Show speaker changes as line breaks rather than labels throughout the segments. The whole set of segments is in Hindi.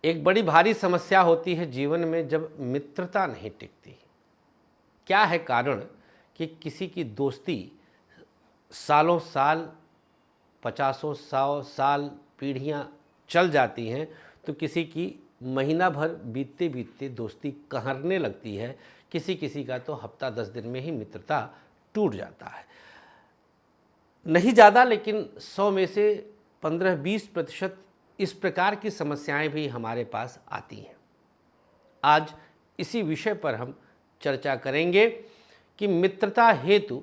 एक बड़ी भारी समस्या होती है जीवन में जब मित्रता नहीं टिकती। क्या है कारण कि किसी की दोस्ती सालों साल, पचासों सौ साल, पीढ़ियाँ चल जाती हैं, तो किसी की महीना भर बीतते बीतते दोस्ती कहरने लगती है। किसी किसी का तो हफ्ता 10 दिन में ही मित्रता टूट जाता है। नहीं ज़्यादा, लेकिन 100 में से 15-20% इस प्रकार की समस्याएं भी हमारे पास आती हैं। आज इसी विषय पर हम चर्चा करेंगे कि मित्रता हेतु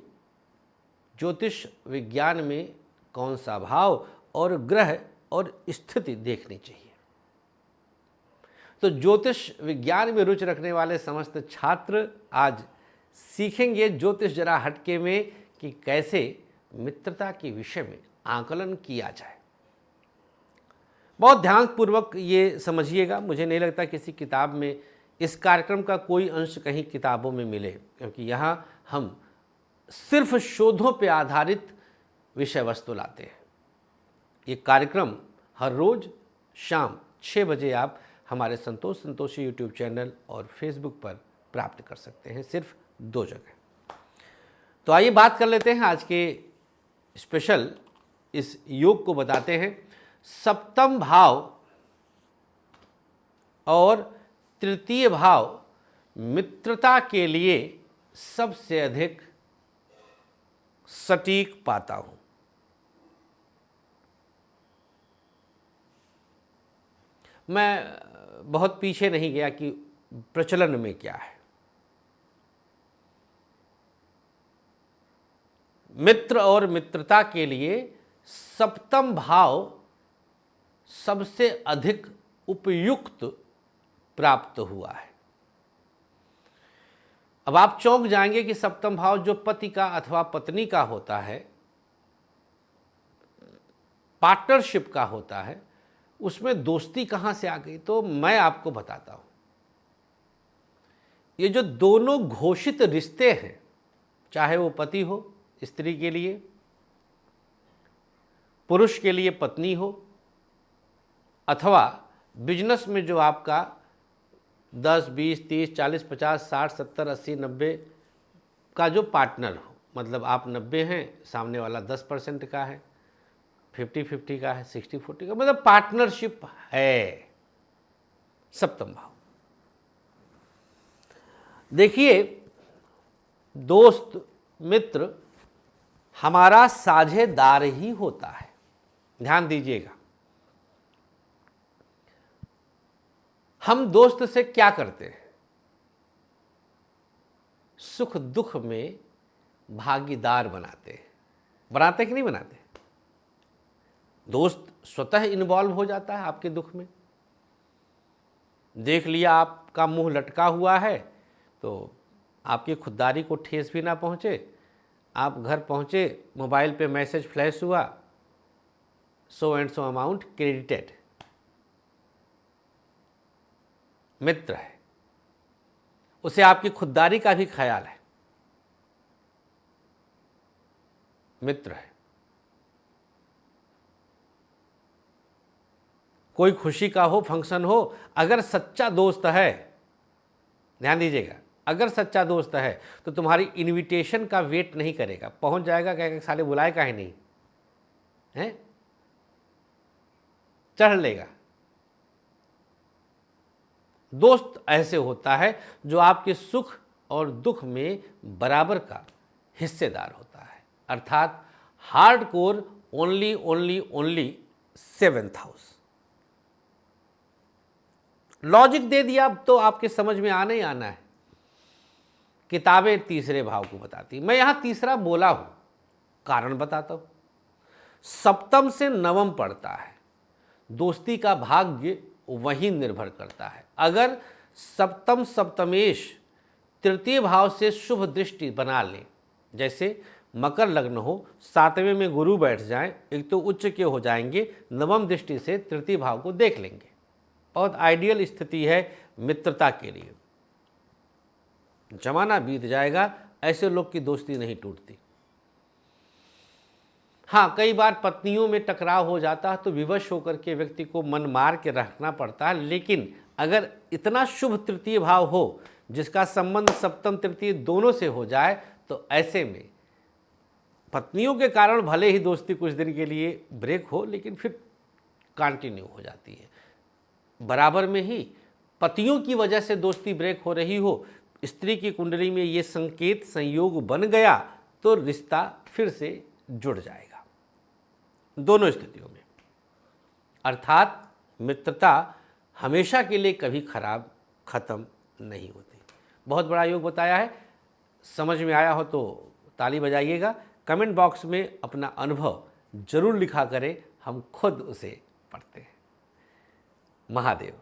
ज्योतिष विज्ञान में कौन सा भाव और ग्रह और स्थिति देखनी चाहिए। तो ज्योतिष विज्ञान में रुचि रखने वाले समस्त छात्र आज सीखेंगे ज्योतिष जरा हटके में कि कैसे मित्रता के विषय में आकलन किया जाए। बहुत ध्यानपूर्वक ये समझिएगा। मुझे नहीं लगता किसी किताब में इस कार्यक्रम का कोई अंश कहीं किताबों में मिले, क्योंकि यहाँ हम सिर्फ शोधों पर आधारित विषय वस्तु लाते हैं। ये कार्यक्रम हर रोज़ शाम 6 बजे आप हमारे संतोषी यूट्यूब चैनल और फेसबुक पर प्राप्त कर सकते हैं, सिर्फ 2 जगह। तो आइए बात कर लेते हैं आज के स्पेशल इस योग को। बताते हैं सप्तम भाव और तृतीय भाव मित्रता के लिए सबसे अधिक सटीक पाता हूं। मैं बहुत पीछे नहीं गया कि प्रचलन में क्या है। मित्र और मित्रता के लिए सप्तम भाव सबसे अधिक उपयुक्त प्राप्त हुआ है। अब आप चौंक जाएंगे कि सप्तम भाव जो पति का अथवा पत्नी का होता है, पार्टनरशिप का होता है, उसमें दोस्ती कहाँ से आ गई। तो मैं आपको बताता हूँ, ये जो दोनों घोषित रिश्ते हैं, चाहे वो पति हो स्त्री के लिए, पुरुष के लिए पत्नी हो, अथवा बिजनेस में जो आपका 10, 20, 30, 40, 50, 60, 70, 80, 90 का जो पार्टनर हो, मतलब आप 90 हैं, सामने वाला 10% का है, 50-50 का है, 60-40 का, मतलब पार्टनरशिप है। सप्तम भाव देखिए, दोस्त मित्र हमारा साझेदार ही होता है। ध्यान दीजिएगा, हम दोस्त से क्या करते हैं? सुख दुख में भागीदार बनाते हैं। बनाते कि नहीं बनाते? दोस्त स्वतः इन्वॉल्व हो जाता है आपके दुख में। देख लिया आपका मुंह लटका हुआ है तो आपकी खुददारी को ठेस भी ना पहुंचे, आप घर पहुंचे, मोबाइल पे मैसेज फ्लैश हुआ, so and so amount credited. मित्र है, उसे आपकी खुददारी का भी ख्याल है। मित्र है। कोई खुशी का हो, फंक्शन हो, अगर सच्चा दोस्त है, ध्यान दीजिएगा, अगर सच्चा दोस्त है तो तुम्हारी इनविटेशन का वेट नहीं करेगा, पहुंच जाएगा, कहेगा साले बुलाए काहे नहीं है, चढ़ लेगा। दोस्त ऐसे होता है जो आपके सुख और दुख में बराबर का हिस्सेदार होता है, अर्थात hardcore only 7th house. Logic दे दिया, अब तो आपके समझ में आना ही आना है। किताबें तीसरे भाव को बताती, मैं यहां तीसरा बोला हूं, कारण बताता हूं। सप्तम से नवम पड़ता है, दोस्ती का भाग्य वही निर्भर करता है। अगर सप्तम सप्तमेश तृतीय भाव से शुभ दृष्टि बना ले, जैसे मकर लग्न हो, 7वें में गुरु बैठ जाएं, एक तो उच्च के हो जाएंगे, नवम दृष्टि से तृतीय भाव को देख लेंगे। बहुत आइडियल स्थिति है मित्रता के लिए। जमाना बीत जाएगा, ऐसे लोग की दोस्ती नहीं टूटती। हाँ, कई बार पत्नियों में टकराव हो जाता है तो विवश होकर के व्यक्ति को मन मार के रखना पड़ता है, लेकिन अगर इतना शुभ तृतीय भाव हो जिसका संबंध सप्तम तृतीय दोनों से हो जाए तो ऐसे में पत्नियों के कारण भले ही दोस्ती कुछ दिन के लिए ब्रेक हो, लेकिन फिर कंटिन्यू हो जाती है। बराबर में ही पतियों की वजह से दोस्ती ब्रेक हो रही हो, स्त्री की कुंडली में ये संकेत संयोग बन गया तो रिश्ता फिर से जुड़ जाएगा दोनों स्थितियों में। अर्थात मित्रता हमेशा के लिए कभी खत्म नहीं होती। बहुत बड़ा योग बताया है, समझ में आया हो तो ताली बजाइएगा। कमेंट बॉक्स में अपना अनुभव जरूर लिखा करें, हम खुद उसे पढ़ते हैं। महादेव।